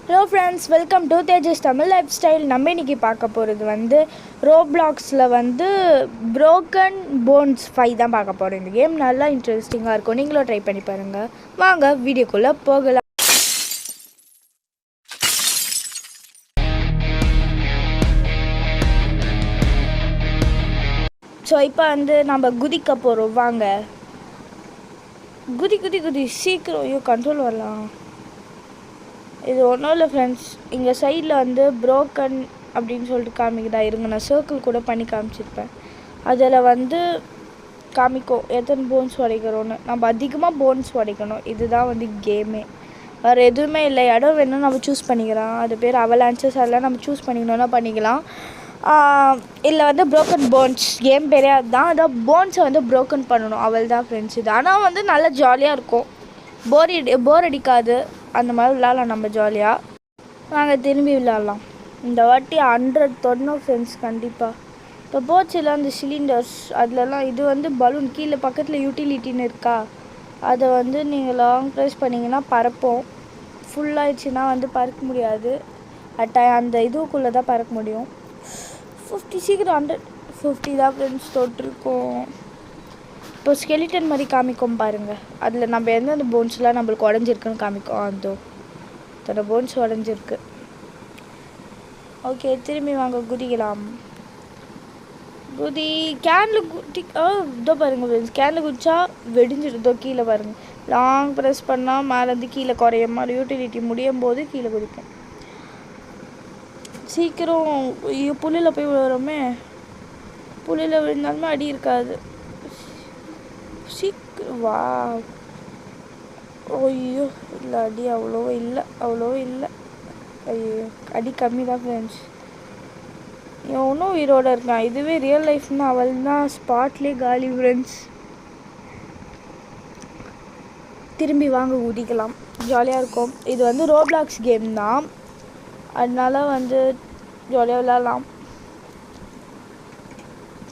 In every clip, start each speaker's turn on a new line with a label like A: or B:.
A: Hello friends, welcome to Tejas Tamil life style. நம்ம இன்றைக்கி பார்க்க போகிறது வந்து ரோப்ளாக்ஸில் வந்து ப்ரோக்கன் போன்ஸ் 5 தான் பார்க்க போகிறோம். இந்த கேம் நல்லா இன்ட்ரெஸ்டிங்காக இருக்கும், நீங்களும் ட்ரை பண்ணி பாருங்கள். வாங்க வீடியோக்குள்ளே போகலாம். ஸோ இப்போ வந்து நம்ம குதிக்க போகிறோம். வாங்க குதி குதி குதி சீக்கிரம். ஐயோ, கண்ட்ரோல் வரலாம். இது ஒன்றும் இல்லை ஃப்ரெண்ட்ஸ், இங்கே சைடில் வந்து ப்ரோக்கன் அப்படின்னு சொல்லிட்டு காமிக்குதா. இருங்க, நான் சர்க்கிள் கூட பண்ணி காமிச்சிருப்பேன். அதில் வந்து காமிக்கும் எத்தனை போன்ஸ் உடைக்கிறோன்னு. நம்ம அதிகமாக போன்ஸ் உடைக்கணும். இதுதான் வந்து கேமே, வேறு எதுவுமே இல்லை. இடம் வேணும்னு நம்ம சூஸ் பண்ணிக்கலாம். அது பேர் அவலான்ச்சஸ். அதெல்லாம் நம்ம சூஸ் பண்ணிக்கணுன்னா பண்ணிக்கலாம். இல்லை வந்து ப்ரோக்கன் போன்ஸ் கேம் பேரே அதுதான். அதான் போன்ஸை வந்து ப்ரோக்கன் பண்ணணும், அவள் தான் ஃப்ரெண்ட்ஸ். இது ஆனால் வந்து நல்லா ஜாலியாக இருக்கும், போர் அடிக்காது. அந்த மாதிரி விளாட்லாம் நம்ம ஜாலியாக. நாங்கள் திரும்பி விளாட்லாம். இந்த வாட்டி 100 தொடணும் ஃப்ரெண்ட்ஸ் கண்டிப்பாக. இப்போ போச்சுல அந்த சிலிண்டர்ஸ், அதிலலாம் இது வந்து பலூன் கீழே பக்கத்தில் யூட்டிலிட்டின்னு இருக்கா, அதை வந்து நீங்கள் லாங் ப்ரெஸ் பண்ணிங்கன்னா பறப்போம். ஃபுல்லாகிடுச்சுன்னா வந்து பறக்க முடியாது. அந்த இதுக்குள்ளே தான் பறக்க முடியும். 50 சீக்கிரம் 150 தான் ஃப்ரெண்ட்ஸ் தொட்டிருக்கோம். இப்போ ஸ்கெலிட்டன் மாதிரி காமிக்கும் பாருங்கள். அதில் நம்ம எந்தெந்த போன்ஸ்லாம் நம்மளுக்கு உடஞ்சிருக்குன்னு காமிக்கும். அதோட போன்ஸ் உடஞ்சிருக்கு. ஓகே, திரும்பி வாங்க குதிக்கலாம். குதி கேனில் குதி. இதோ பாருங்கள் ஃப்ரெண்ட்ஸ், கேனில் குதிச்சா வெடிஞ்சிருதோ கீழே பாருங்கள். லாங் ப்ரெஸ் பண்ணால் மேலேருந்து கீழே குறைய மாதிரி யூட்டிலிட்டி முடியும் போது கீழே குதிக்கும். சீக்கிரம். புல்லில் போய் விழுறோமே, புல்லில் விழுந்தாலுமே அடி இருக்காது. சீக்கிரம் வா. ஐயோ இல்லை, அடி அவ்வளோ இல்லை. ஐயோ, அடி கம்மி தான் ஃப்ரெண்ட்ஸ். இவனும் உயிரோடு இருக்கான். இதுவே ரியல் லைஃப்னா அவள் தான் ஸ்பாட்லேயே காலி ஃப்ரெண்ட்ஸ். திரும்பி வாங்க குதிக்கலாம், ஜாலியாக இருக்கும். இது வந்து ரோப்ளாக்ஸ் கேம் தான், அதனால வந்து ஜாலியாக விளாட்லாம்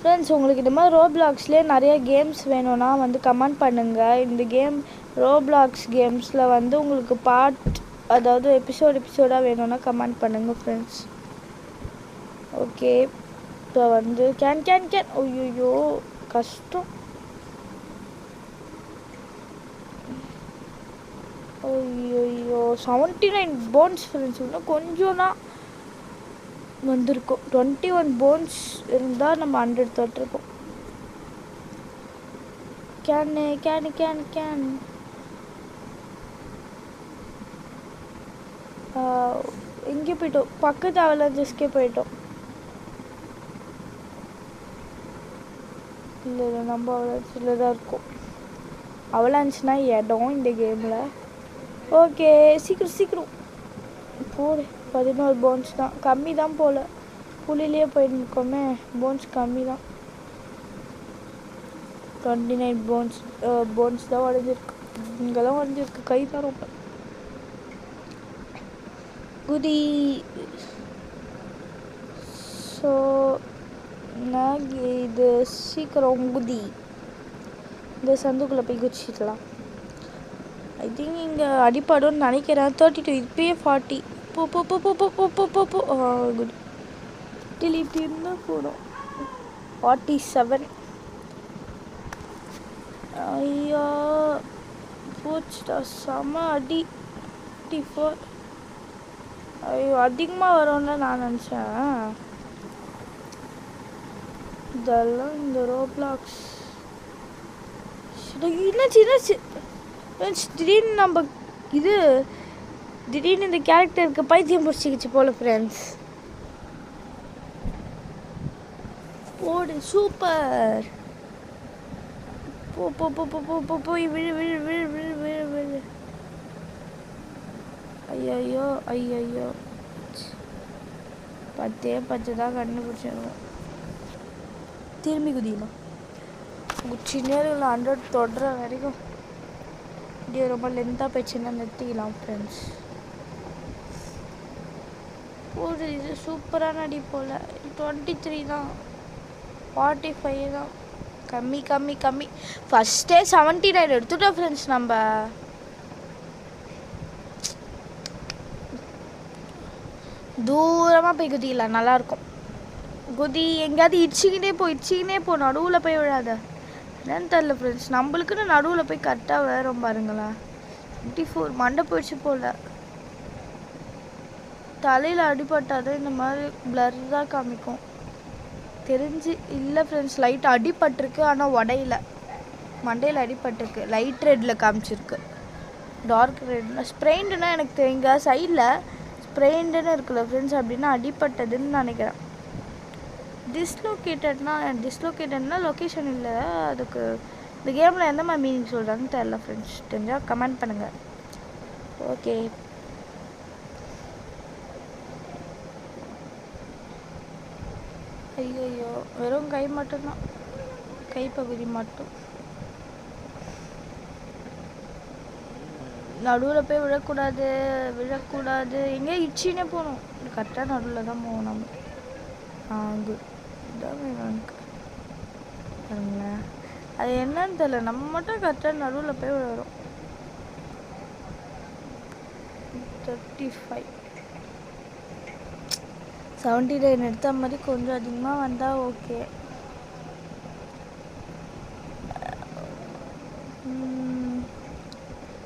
A: ஃப்ரெண்ட்ஸ். உங்களுக்கு இந்த மாதிரி ரோப்ளாக்ஸ்லேயே நிறைய கேம்ஸ் வேணும்னா வந்து கமெண்ட் பண்ணுங்கள். இந்த கேம் ரோப்ளாக்ஸ் கேம்ஸில் வந்து உங்களுக்கு அதாவது எபிசோடாக வேணும்னா கமெண்ட் பண்ணுங்கள் ஃப்ரெண்ட்ஸ். ஓகே, இப்போ வந்து கேன் ஐயோ கஷ்டம். ஐயோ 79 போன்ஸ் ஃப்ரெண்ட்ஸ். இன்னும் கொஞ்சம் தான் வந்திருக்கும். 21 போன்ஸ் இருந்தால் நம்ம 100 தொட்டிருக்கோம். கேன் எங்கே போயிட்டோம்? பக்கத்து அவலான்ச்சஸ்க்கே போயிட்டோம். இல்லை நம்ம அவலான்ச்சில் தான் இருக்கோம். அவலான்ச்னா இடம் இந்த கேமில். ஓகே, சீக்கிரம் போடு. 11 போன்ஸ் தான், கம்மி தான் போல். புள்ளிலேயே போயிருக்கோமே, போன்ஸ் கம்மி தான். 29 போன்ஸ் தான் உடஞ்சிருக்கு. இங்கே தான் உடஞ்சிருக்கு. கை தான் ரொம்ப. குதி. ஸோ நான் இது சீக்கிரம் குதி. இந்த சந்துக்குள்ளே போய் குதிச்சிடலாம். ஐ திங்க் இங்கே அடிப்படும்னு நினைக்கிறேன். 32 இப்பயே 40. போ குட். டிலிட்டி இருந்தால் போடும். 47. ஐயா போச்சுடா, செம அடி. 54. ஐயோ, அதிகமாக வரும்னு நான் நினச்சேன். இதெல்லாம் இந்த ரோப்ளாக்ஸ் என்னாச்சு திடீர்னு நம்ம திடீர்னு இந்த கேரக்டருக்கு பைத்தியம் பிடிச்சிக்கிச்சு போல ஃப்ரெண்ட்ஸ். போடு, சூப்பர். போய் விழு. ஐயோ 10 தான் கண்டுபிடிச்சிருவோம். திரும்பி குதிக்கணும். சின்ன 100 தொடுற வரைக்கும். இப்படியே ரொம்ப லென்த்தாக போயிடுச்சுன்னா நிறுத்திக்கலாம் ஃப்ரெண்ட்ஸ். ஒரு இது சூப்பரான அடி போல். 23 தான், 45 தான். கம்மி. ஃபஸ்ட்டே 79 எடுத்துட்டோம் ஃப்ரெண்ட்ஸ். நம்ம தூரமாக போய் குதிக்கலாம், நல்லாயிருக்கும். குதி எங்கேயாவது இடிச்சிக்கினே போ, நடுவில் போய் விழாத. என்னன்னு தெரில ஃப்ரெண்ட்ஸ், நம்மளுக்குன்னு நடுவில் போய் கரெக்டாக வரும் பாருங்களேன். 24 மண்டை போயிடுச்சு போல். தலையில் அடிபட்டாதான் இந்த மாதிரி பிளர்ராக காமிக்கும். தெரிஞ்சு இல்லை ஃப்ரெண்ட்ஸ், லைட் அடிபட்டிருக்கு, ஆனால் உடையில. மண்டையில் அடிபட்டிருக்கு, லைட் ரெட்டில் காமிச்சிருக்கு, டார்க் ரெட். ஸ்ப்ரெயின்டுனா எனக்கு தெரியுங்க, சைடில் ஸ்ப்ரெயின்டுன்னு இருக்குல்ல ஃப்ரெண்ட்ஸ், அப்படின்னா அடிபட்டதுன்னு நினைக்கிறேன். டிஸ்லோகேட்டட்னா லொக்கேஷன் இல்லை, அதுக்கு இந்த கேமில் எந்த மாதிரி மீனிங் சொல்கிறாங்கன்னு தெரில ஃப்ரெண்ட்ஸ். தெரிஞ்சால் கமெண்ட் பண்ணுங்கள். ஓகே, ஐயோ வெறும் கை மட்டும்தான், கைப்பகுதி மட்டும். நடுவில் போய் விழக்கூடாது. எங்கேயா இச்சினே போகணும், கரெக்டாக நடுவில் தான் போகணும் நம்ம. குட், இதான் எனக்கு பாருங்களேன். அது என்னன்னு தெரியல, நம்ம மட்டும் கரெக்டாக நடுவில் போய் விழுறோம். 35 79 எடுத்த மாதிரி கொஞ்சம் அதிகமாக வந்தால் ஓகே.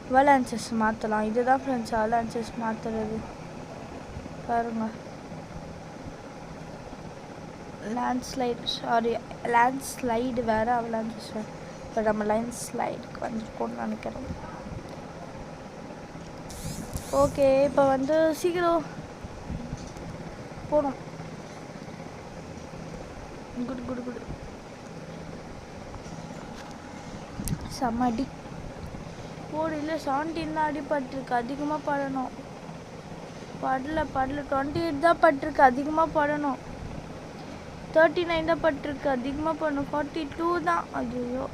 A: அவலான்சஸ் மாற்றலாம். இதுதான் ஃப்ரெண்ட்ஸ் அவலான்சஸ் மாற்றுறது பாருங்கள். லேண்ட்ஸ்லைடு வேறு, அவலான்சஸ் வேறு. இப்போ நம்ம லேண்ட்ஸ்லைடுக்கு வந்துருக்கோம்னு நினைக்கிறோம். ஓகே, இப்போ வந்து சீக்கிரம் போகணும். குடு செம்மடி போடு. இல்லை 17 தான் அடிபட்டிருக்கு, அதிகமாக படணும். படல 28 தான் பட்டிருக்கு, அதிகமாக படணும். 39 தான் பட்டிருக்கு, அதிகமாக படணும். 42 தான். ஐயோ,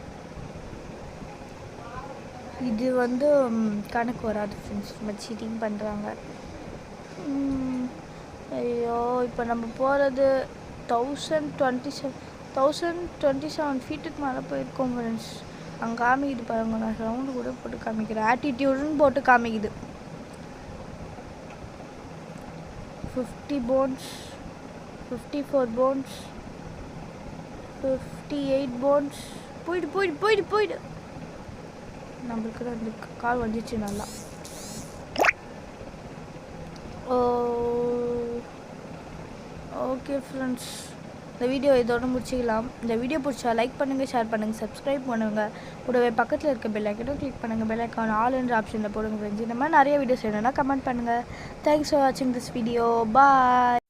A: இது வந்து கணக்கு வராது ஃப்ரெண்ட்ஸ், ரொம்ப சீட்டிங் பண்ணுறாங்க. ஐயோ, இப்போ நம்ம போகிறது 1027 ஃபீட்டுக்கு மேலே போயிருக்கோம் ஃப்ரெண்ட்ஸ். அங்கே காமிக்குது பாருங்க, நான் ரவுண்டு கூட போட்டு காமிக்கிறேன், ஆட்டிடியூடுன்னு போட்டு காமிக்குது. 50 போன்ஸ், 54 போன்ஸ், 58 போன்ஸ். போயிடு. நம்மளுக்கு அந்த கால் வந்துச்சு நல்லா. ஓகே ஃப்ரெண்ட்ஸ், இந்த வீடியோ இதோட முடிச்சிக்கலாம். இந்த வீடியோ பிடிச்சா லைக் பண்ணுங்கள், ஷேர் பண்ணுங்கள், சப்ஸ்கிரைப் பண்ணுங்கள். கூடவே பக்கத்தில் இருக்க பெல் ஐக்கனும் கிளிக் பண்ணுங்கள். பெல் ஐக்கான் ஆல் என்ற ஆப்ஷனில் போடுங்க ஃப்ரெண்ட்ஸ். இந்த மாதிரி நிறைய வீடியோஸ் வேணும்னா கமெண்ட் பண்ணுங்கள். தேங்க்ஸ் ஃபார் வாட்சிங் திஸ் வீடியோ. பாய்.